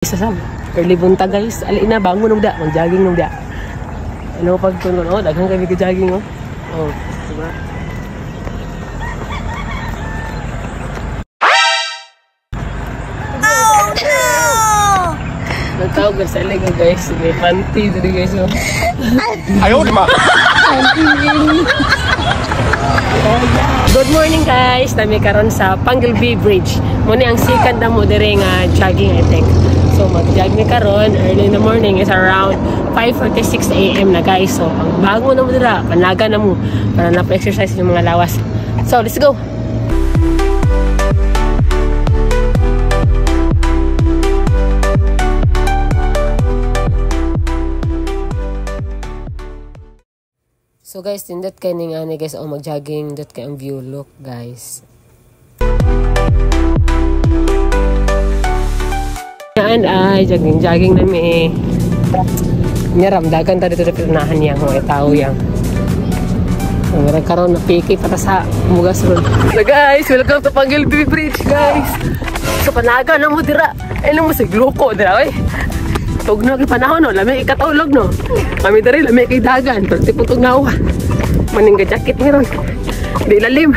Isa sa early bunta guys. Ali na bangon nung da, mag-jogging nung da. Ano pag kuno no, daghang kami ka-jogging oh. Oh, diba? Oh no! Nagtawag ka sa liga guys. May panty dito guys oh. Ayaw naman! Good morning guys! Nami karon sa Panglby Bridge. Muna ang second na mo dire nga jogging I think. So mag-jog mi karon early in the morning is around 5:46 AM na guys. So ang bago na mo dira, panaga na mo para na pa-exercise yung mga lawas. So let's go! So guys, tindot kay ning ani guys, mag-jogging, dot kay ang view look guys. Yan ay jogging na mi. Nyaramdagan ta dito sa pirnahan yang mga tao yang. Ang karon na piki para sa Mugas Road. So guys, welcome to Panglby Bridge guys. So panaga na mo dira. Ay lang mo sa gloko dira oy. Tug na kay panahon no, lami ikatulog no. Kami diri lami kay dagan, pero tiputog na uwa. Maning ga jacket ni ron. Di lalim.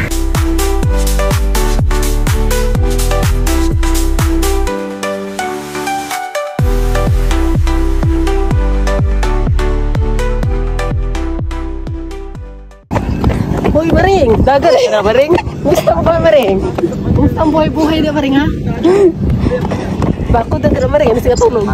Boy Maring, dagan na Maring. Gusto mo ba Maring? Gusto mo buhay na Maring ha? Bako na Maring, ano siya tulog?